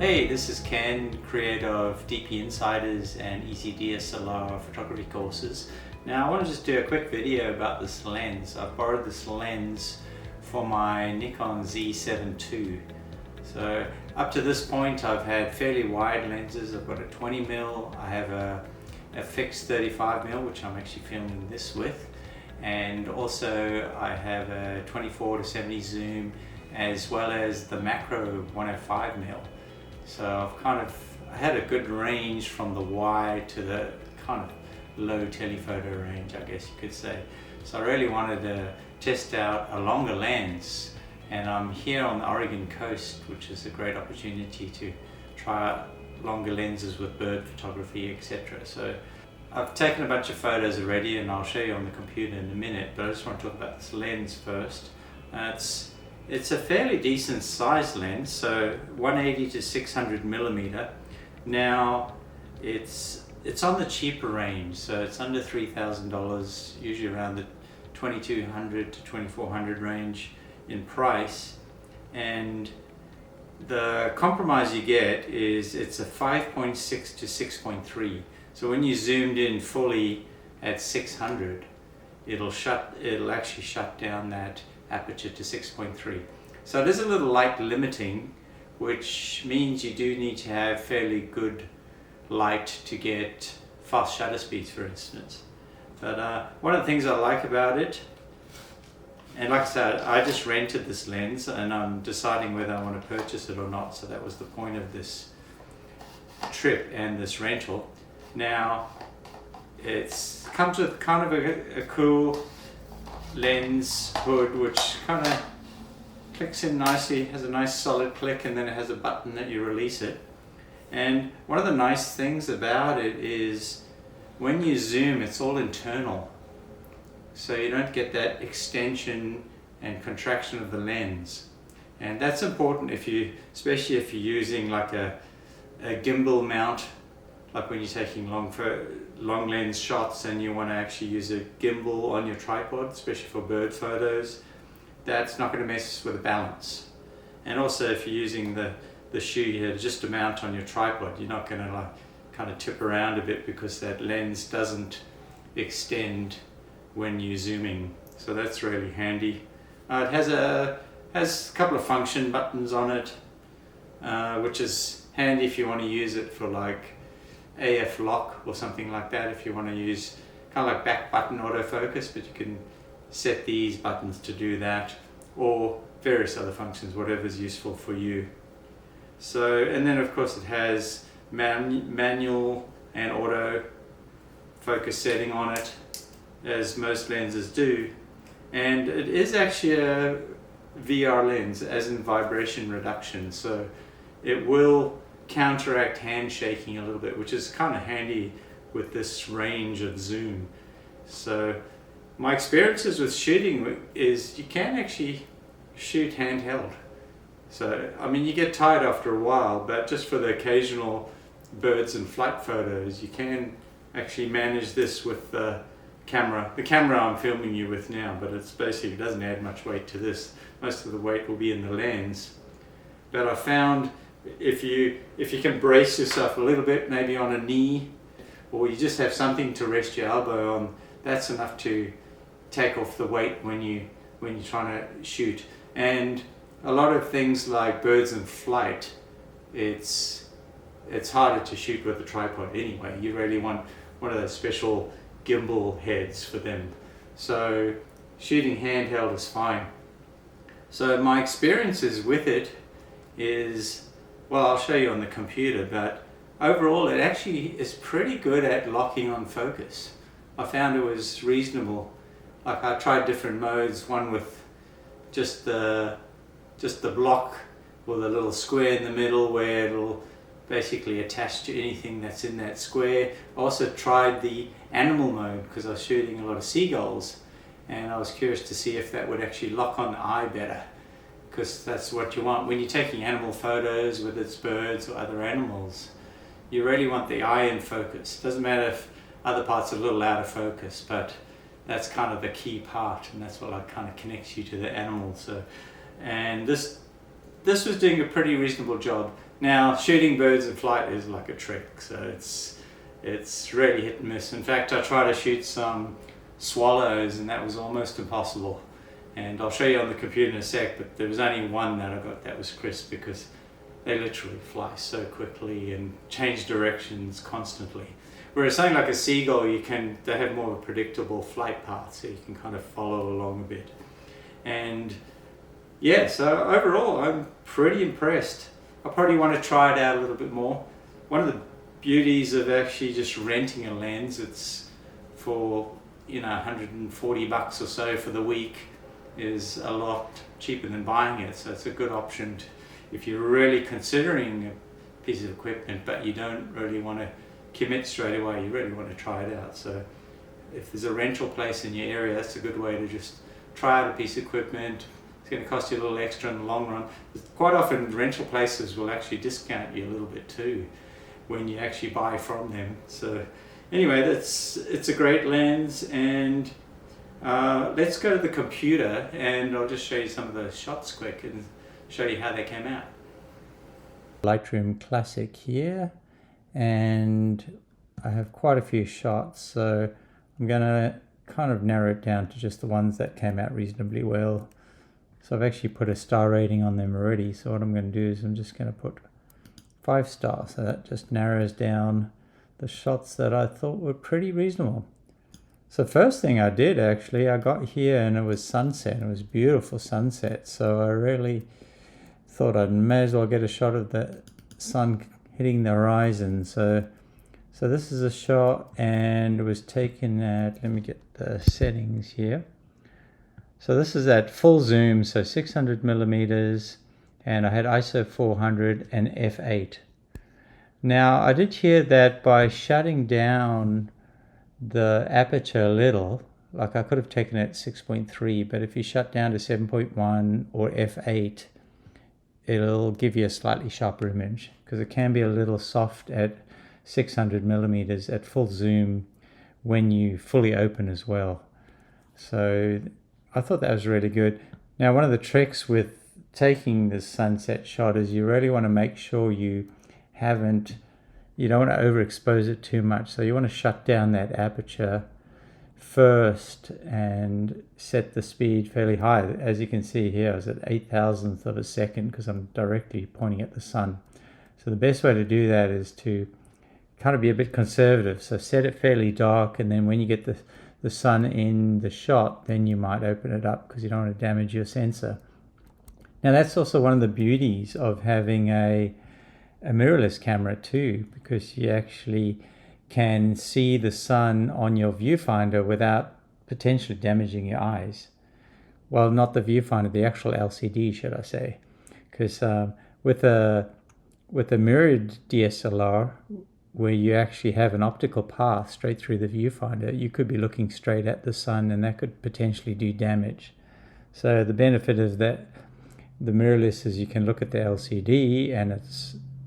Hey, this is Ken, creator of DP Insiders and Easy DSLR photography courses. Now I want to just do a quick video about this lens. I've borrowed this lens for my Nikon Z7 II. So up to this point I've had fairly wide lenses. I've got a 20mm, I have a fixed 35mm which I'm actually filming this with, and also I have a 24-70 zoom as well as the macro 105mm. So I had a good range from the wide to the kind of low telephoto range, I guess you could say. So I really wanted to test out a longer lens, and I'm here on the Oregon coast, which is a great opportunity to try out longer lenses with bird photography, etc. So I've taken a bunch of photos already and I'll show you on the computer in a minute, but I just want to talk about this lens first. It's a fairly decent size lens, so 180-600mm. Now it's on the cheaper range, so it's under $3,000, usually around the $2,200 to $2,400 range in price. And the compromise you get is it's a 5.6 to 6.3. So when you zoomed in fully at 600, it'll actually shut down that aperture to 6.3. So it is a little light limiting, which means you do need to have fairly good light to get fast shutter speeds, for instance. But one of the things I like about it, and like I said, I just rented this lens and I'm deciding whether I want to purchase it or not, so that was the point of this trip and this rental. Now it comes with kind of a cool lens hood which kind of clicks in nicely, has a nice solid click, and then it has a button that you release it. And one of the nice things about it is when you zoom, it's all internal, so you don't get that extension and contraction of the lens. And that's important especially if you're using like a gimbal mount, like when you're taking long lens shots and you want to actually use a gimbal on your tripod, especially for bird photos. That's not going to mess with the balance. And also if you're using the shoe here just to mount on your tripod, you're not going to like kind of tip around a bit because that lens doesn't extend when you're zooming. So that's really handy. It has a couple of function buttons on it, which is handy if you want to use it for like AF lock or something like that, if you want to use kind of like back button autofocus, but you can set these buttons to do that, or various other functions, whatever's useful for you. So, and then of course it has manual and auto focus setting on it, as most lenses do, and it is actually a VR lens, as in vibration reduction, so it will counteract hand shaking a little bit, which is kind of handy with this range of zoom. So my experiences with shooting is you can actually shoot handheld. So I mean, you get tired after a while, but just for the occasional birds and flight photos, you can actually manage this with the camera. The camera I'm filming you with now, but it's basically, it doesn't add much weight to this. Most of the weight will be in the lens. But I found if you can brace yourself a little bit, maybe on a knee, or you just have something to rest your elbow on, that's enough to take off the weight when you're trying to shoot. And a lot of things like birds in flight, it's harder to shoot with a tripod anyway. You really want one of those special gimbal heads for them. So shooting handheld is fine. So my experiences with it is, well, I'll show you on the computer, but overall it actually is pretty good at locking on focus. I found it was reasonable. Like I tried different modes, one with just the block with a little square in the middle where it'll basically attach to anything that's in that square. I also tried the animal mode because I was shooting a lot of seagulls, and I was curious to see if that would actually lock on the eye better, because that's what you want when you're taking animal photos, whether it's birds or other animals. You really want the eye in focus. Doesn't matter if other parts are a little out of focus, but that's kind of the key part, and that's what kind of connects you to the animal. So, and this this was doing a pretty reasonable job. Now, shooting birds in flight is like a trick, so it's really hit and miss. In fact, I tried to shoot some swallows and that was almost impossible. And I'll show you on the computer in a sec, but there was only one that I got that was crisp because they literally fly so quickly and change directions constantly. Whereas something like a seagull, they have more of a predictable flight path, so you can kind of follow along a bit. And yeah, so overall, I'm pretty impressed. I probably want to try it out a little bit more. One of the beauties of actually just renting a lens, it's for, you know, 140 bucks or so for the week, is a lot cheaper than buying it. So it's a good option if you're really considering a piece of equipment, but you don't really want to commit straight away. You really want to try it out. So if there's a rental place in your area, that's a good way to just try out a piece of equipment. It's going to cost you a little extra in the long run. Quite often rental places will actually discount you a little bit too when you actually buy from them. So anyway, it's a great lens, and let's go to the computer and I'll just show you some of the shots quick and show you how they came out. Lightroom Classic here, and I have quite a few shots, so I'm going to kind of narrow it down to just the ones that came out reasonably well. So I've actually put a star rating on them already, so what I'm going to do is I'm just going to put 5 stars, so that just narrows down the shots that I thought were pretty reasonable. So first thing I did, actually, I got here and it was sunset. It was beautiful sunset, so I really thought I may as well get a shot of the sun hitting the horizon. So this is a shot, and it was taken at, let me get the settings here. So this is at full zoom, so 600 millimeters, and I had ISO 400 and f8. Now I did hear that by shutting down the aperture a little, like I could have taken it at 6.3, but if you shut down to 7.1 or f8, it'll give you a slightly sharper image, because it can be a little soft at 600 millimeters at full zoom when you fully open as well. So I thought that was really good. Now, one of the tricks with taking this sunset shot is you really want to make sure you don't want to overexpose it too much. So you want to shut down that aperture first and set the speed fairly high. As you can see here, I was at 8,000th of a second because I'm directly pointing at the sun. So the best way to do that is to kind of be a bit conservative. So set it fairly dark, and then when you get the sun in the shot, then you might open it up because you don't want to damage your sensor. Now that's also one of the beauties of having a mirrorless camera too, because you actually can see the sun on your viewfinder without potentially damaging your eyes. Well, not the viewfinder, the actual LCD, should I say, because with a mirrored DSLR, where you actually have an optical path straight through the viewfinder, you could be looking straight at the sun, and that could potentially do damage. So the benefit of the mirrorless is you can look at the LCD, and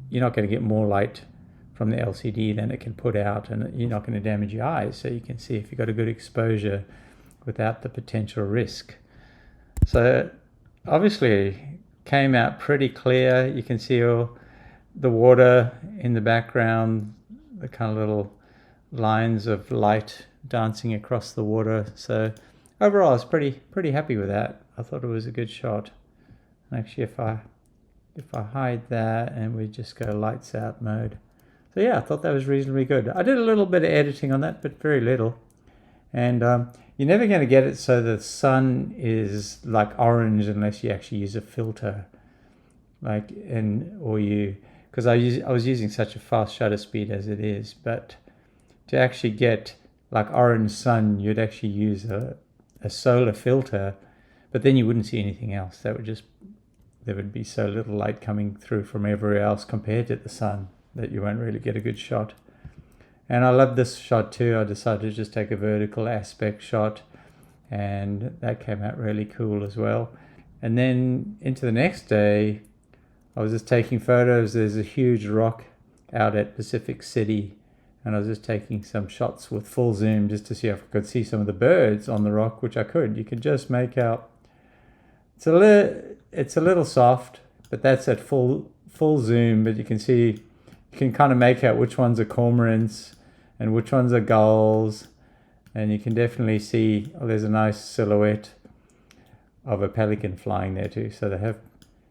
you're not going to get more light from the LCD than it can put out, and you're not going to damage your eyes, so you can see if you've got a good exposure without the potential risk. So obviously came out pretty clear. You can see all the water in the background, the kind of little lines of light dancing across the water. So overall I was pretty happy with that. I thought it was a good shot. And actually if I hide that and we just go lights out mode. So yeah, I thought that was reasonably good. I did a little bit of editing on that, but very little. And you're never going to get it so the sun is like orange unless you actually use a filter. Because I was using such a fast shutter speed as it is, but to actually get like orange sun, you'd actually use a solar filter, but then you wouldn't see anything else. There would be so little light coming through from everywhere else compared to the sun that you won't really get a good shot. And I love this shot too. I decided to just take a vertical aspect shot, and that came out really cool as well. And then into the next day, I was just taking photos. There's a huge rock out at Pacific City, and I was just taking some shots with full zoom just to see if I could see some of the birds on the rock, which I could. You can just make out, it's a little soft, but that's at full zoom. But you can see, you can kind of make out which ones are cormorants and which ones are gulls, and you can definitely see, oh, there's a nice silhouette of a pelican flying there too. So they have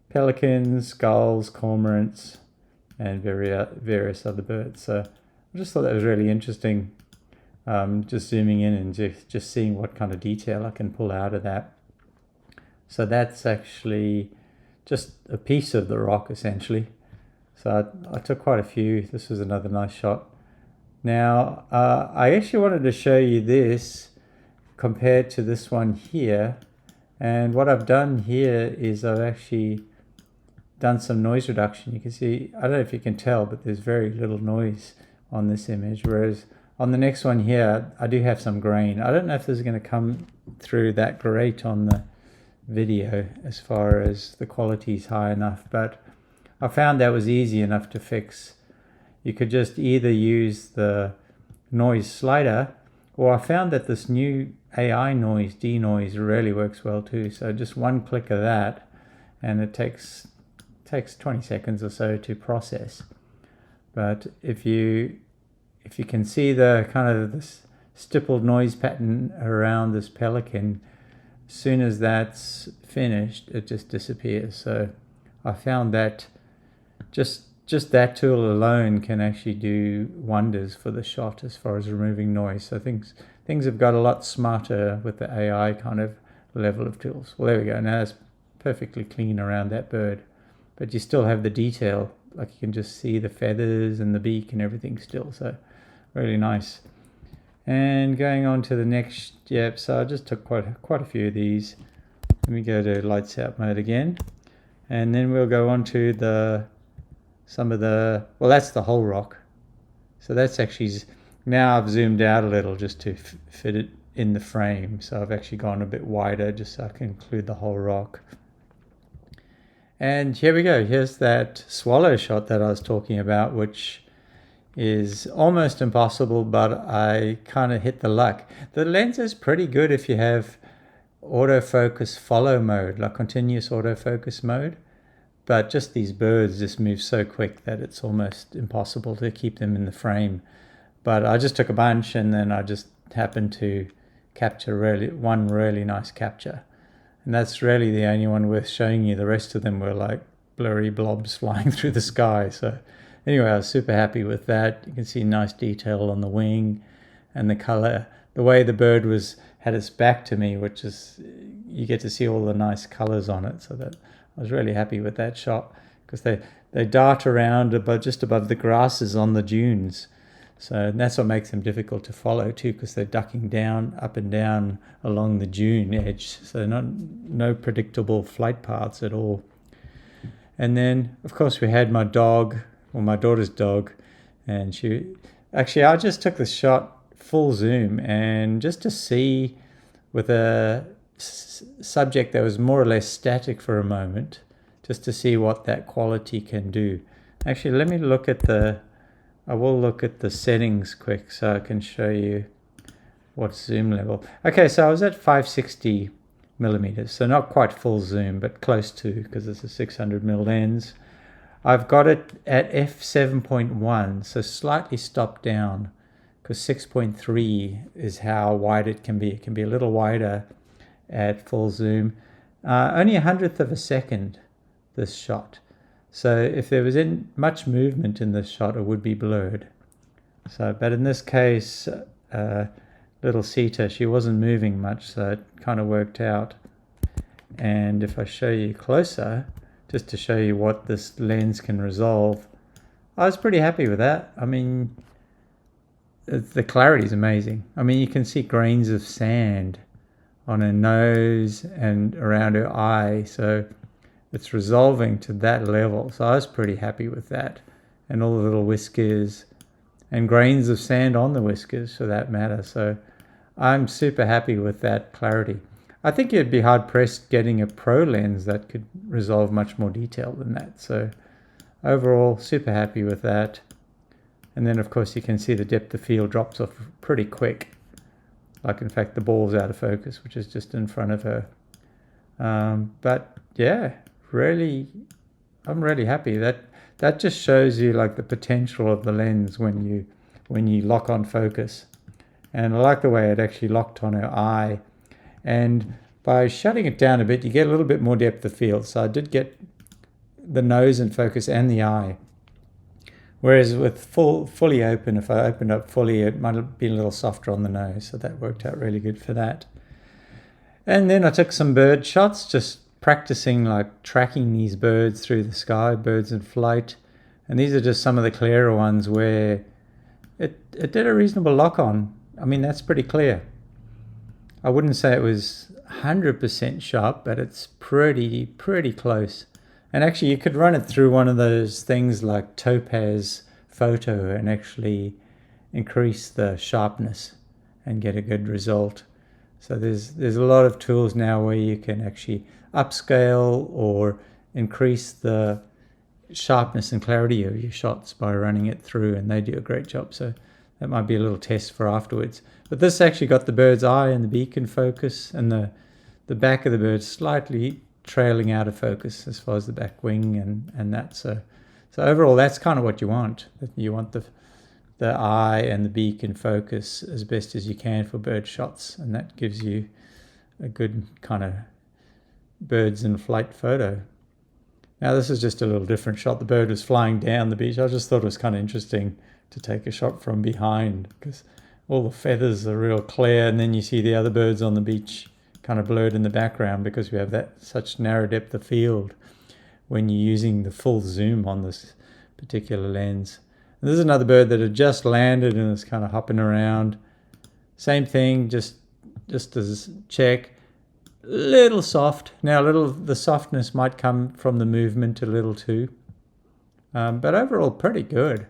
pelicans, gulls, cormorants, and various other birds. So I just thought that was really interesting, just zooming in and just seeing what kind of detail I can pull out of that. So that's actually just a piece of the rock essentially. So I took quite a few. This was another nice shot. Now I actually wanted to show you this compared to this one here, and what I've done here is I've actually done some noise reduction. You can see, I don't know if you can tell, but there's very little noise on this image, whereas on the next one here I do have some grain. I don't know if this is going to come through that great on the video as far as the quality is high enough, but I found that was easy enough to fix. You could just either use the noise slider, or I found that this new AI noise, denoise, really works well too. So just one click of that, and it takes 20 seconds or so to process. But if you can see the kind of this stippled noise pattern around this pelican, as soon as that's finished, it just disappears. So I found that just that tool alone can actually do wonders for the shot as far as removing noise. So things have got a lot smarter with the AI kind of level of tools. Well, there we go. Now it's perfectly clean around that bird, but you still have the detail. Like you can just see the feathers and the beak and everything still. So really nice. And going on to the next, so I just took quite a few of these. Let me go to lights out mode again, and then we'll go on to that's the whole rock. So that's actually, now I've zoomed out a little just to fit it in the frame. So I've actually gone a bit wider just so I can include the whole rock. And here we go. Here's that swallow shot that I was talking about, which is almost impossible, but I kind of hit the luck. The lens is pretty good if you have autofocus follow mode, like continuous autofocus mode. But just these birds just move so quick that it's almost impossible to keep them in the frame. But I just took a bunch, and then I just happened to capture one really nice capture. And that's really the only one worth showing you. The rest of them were like blurry blobs flying through the sky. So anyway, I was super happy with that. You can see nice detail on the wing and the color. The way the bird had its back to me, which is, you get to see all the nice colors on it. So that I was really happy with that shot, because they dart around just above the grasses on the dunes. So that's what makes them difficult to follow too, because they're ducking down, up and down along the dune edge. So no predictable flight paths at all. And then, of course, we had my dog, or my daughter's dog, and I just took the shot full zoom, and just to see with a subject that was more or less static for a moment, just to see what that quality can do. Actually, let me I will look at the settings quick so I can show you what zoom level. Okay, so I was at 560 millimeters, so not quite full zoom, but close to, because it's a 600mm lens. I've got it at f7.1, so slightly stopped down, because 6.3 is how wide it can be. It can be a little wider at full zoom. Only 100th of a second, this shot. So if there was much movement in this shot, it would be blurred. So, but in this case, little Sita, she wasn't moving much, so it kind of worked out. And if I show you closer, just to show you what this lens can resolve, I was pretty happy with that. I mean, the clarity is amazing. I mean, you can see grains of sand on her nose and around her eye, so it's resolving to that level. So I was pretty happy with that, and all the little whiskers and grains of sand on the whiskers for that matter. So I'm super happy with that clarity. I think you'd be hard pressed getting a pro lens that could resolve much more detail than that. So overall, super happy with that. And then of course you can see the depth of field drops off pretty quick. Like in fact the ball's out of focus, which is just in front of her. But yeah, really I'm really happy. That just shows you like the potential of the lens when you lock on focus. And I like the way it actually locked on her eye. And by shutting it down a bit, you get a little bit more depth of field. So I did get the nose in focus and the eye. Whereas with fully open, if I opened up fully, it might have been a little softer on the nose. So that worked out really good for that. And then I took some bird shots, just practicing like tracking these birds through the sky, birds in flight. And these are just some of the clearer ones where it did a reasonable lock on. I mean, that's pretty clear. I wouldn't say it was 100% sharp, but it's pretty close. And actually, you could run it through one of those things like Telephoto and actually increase the sharpness and get a good result. So there's a lot of tools now where you can actually upscale or increase the sharpness and clarity of your shots by running it through, and they do a great job. So that might be a little test for afterwards. But this actually got the bird's eye and the beak in focus, and the back of the bird slightly trailing out of focus as far as the back wing and that. So overall, that's kind of what you want. You want the eye and the beak in focus as best as you can for bird shots, and that gives you a good kind of birds in flight photo. Now this is just a little different shot. The bird was flying down the beach. I just thought it was kind of interesting to take a shot from behind because all the feathers are real clear, and then you see the other birds on the beach kind of blurred in the background because we have that such narrow depth of field when you're using the full zoom on this particular lens. And this is another bird that had just landed and is kind of hopping around. Same thing, just as check. Little soft. Now the softness might come from the movement a little too. But overall pretty good.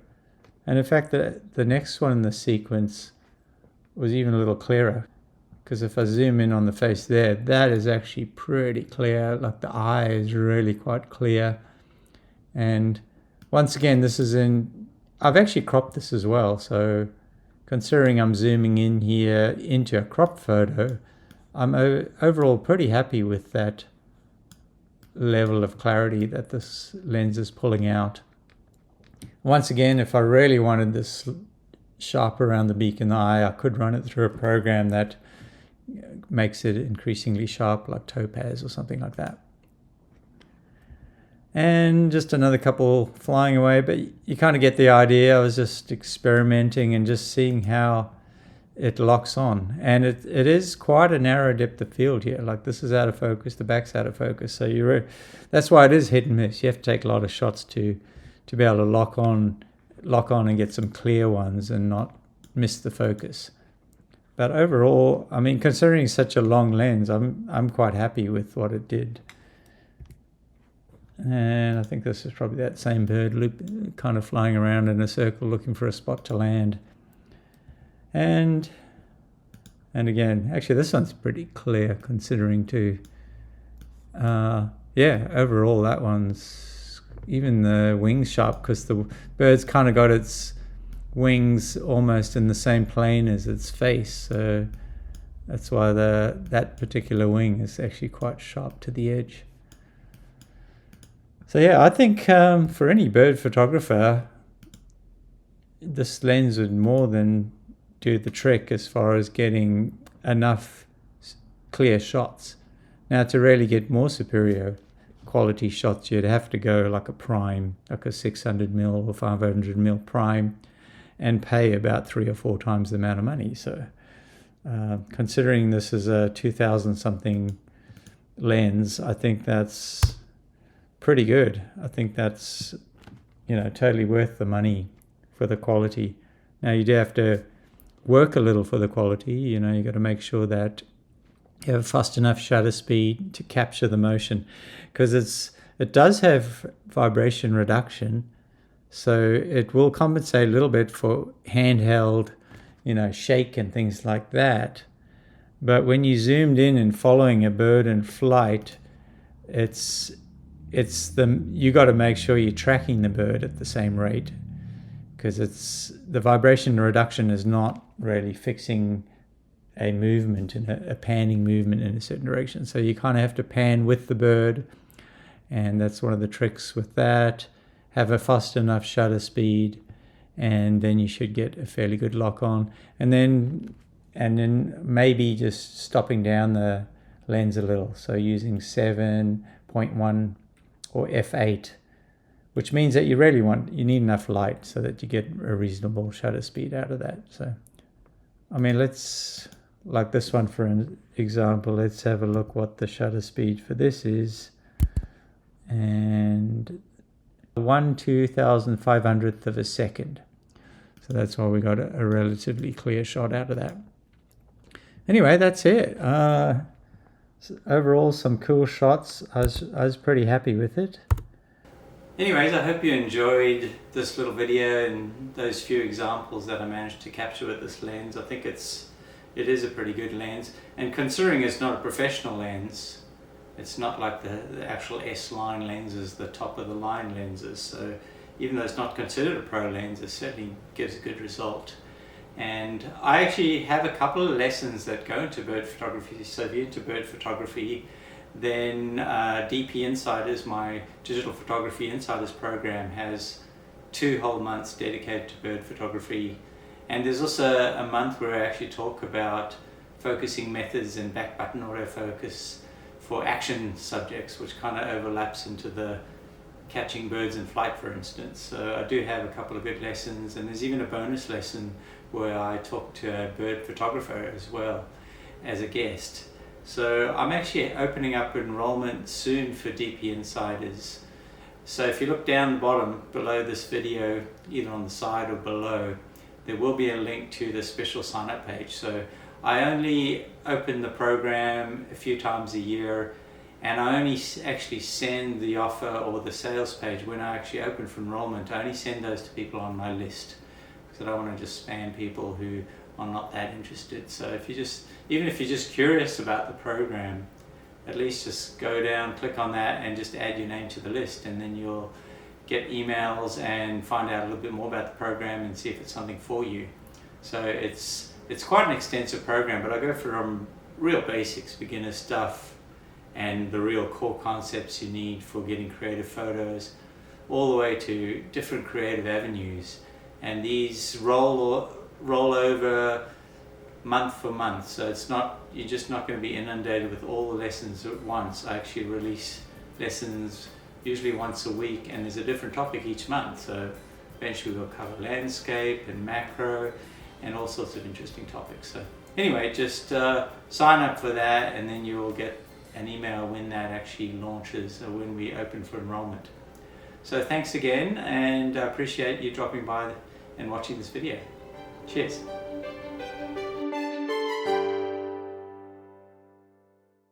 And in fact, the next one in the sequence was even a little clearer. Because if I zoom in on the face there, that is actually pretty clear. Like the eye is really quite clear. And once again, I've actually cropped this as well. So considering I'm zooming in here into a crop photo, I'm overall pretty happy with that level of clarity that this lens is pulling out. Once again, if I really wanted this sharp around the beak and the eye, I could run it through a program that makes it increasingly sharp, like Topaz or something like that. And just another couple flying away, but you kind of get the idea. I was just experimenting and just seeing how it locks on. And it is quite a narrow depth of field here. Like this is out of focus, the back's out of focus. So that's why it is hit and miss. You have to take a lot of shots to be able to lock on and get some clear ones and not miss the focus. But overall, I mean, considering such a long lens, I'm quite happy with what it did. And I think this is probably that same bird loop, kind of flying around in a circle looking for a spot to land. And again, actually this one's pretty clear considering too. Overall that one's, even the wings sharp because the bird's kind of got its wings almost in the same plane as its face. So that's why that particular wing is actually quite sharp to the edge. So yeah, I think for any bird photographer, this lens would more than do the trick as far as getting enough clear shots. Now to really get more superior quality shots, you'd have to go like a prime, like a 600mm or 500mm prime, and pay about 3 or 4 times the amount of money. So considering this is a 2000 something lens, I think that's pretty good. I think that's, totally worth the money for the quality. Now you do have to work a little for the quality. You got to make sure that you have fast enough shutter speed to capture the motion, because it does have vibration reduction, so it will compensate a little bit for handheld, shake and things like that. But when you zoomed in and following a bird in flight, you got to make sure you're tracking the bird at the same rate, because the vibration reduction is not really fixing a movement in a panning movement in a certain direction. So you kind of have to pan with the bird and that's one of the tricks with that. Have a fast enough shutter speed, and then you should get a fairly good lock on. And then maybe just stopping down the lens a little, so using 7.1 or f8, which means that you need enough light so that you get a reasonable shutter speed out of that. So I mean, like this one for an example, let's have a look what the shutter speed for this is, and 1/2500th of a second. So that's why we got a relatively clear shot out of that. Anyway, that's it. Overall, some cool shots. I was pretty happy with it. Anyways, I hope you enjoyed this little video and those few examples that I managed to capture with this lens. I think it is a pretty good lens, and considering it's not a professional lens, it's not like the actual S-line lenses, the top of the line lenses, so even though it's not considered a pro lens, it certainly gives a good result. And I actually have a couple of lessons that go into bird photography, so if you're into bird photography, then DP Insiders, my digital photography insiders program, has 2 whole months dedicated to bird photography. And there's also a month where I actually talk about focusing methods and back button autofocus for action subjects, which kind of overlaps into the catching birds in flight, for instance. So I do have a couple of good lessons, and there's even a bonus lesson where I talk to a bird photographer as well as a guest. So I'm actually opening up enrollment soon for DP Insiders. So if you look down the bottom below this video, either on the side or below, there will be a link to the special sign-up page. So I only open the program a few times a year, and I only actually send the offer or the sales page when I actually open for enrollment. I only send those to people on my list, because I don't want to just spam people who are not that interested. So even if you're just curious about the program, at least just go down, click on that, and just add your name to the list, and then you'll get emails and find out a little bit more about the program and see if it's something for you. So it's quite an extensive program, but I go from real basics, beginner stuff, and the real core concepts you need for getting creative photos, all the way to different creative avenues. And these roll over month for month, so you're just not going to be inundated with all the lessons at once. I actually release lessons usually once a week, and there's a different topic each month, so eventually we'll cover landscape and macro and all sorts of interesting topics. So anyway, just sign up for that, and then you'll get an email when that actually launches, or when we open for enrollment. So thanks again, and I appreciate you dropping by and watching this video. Cheers.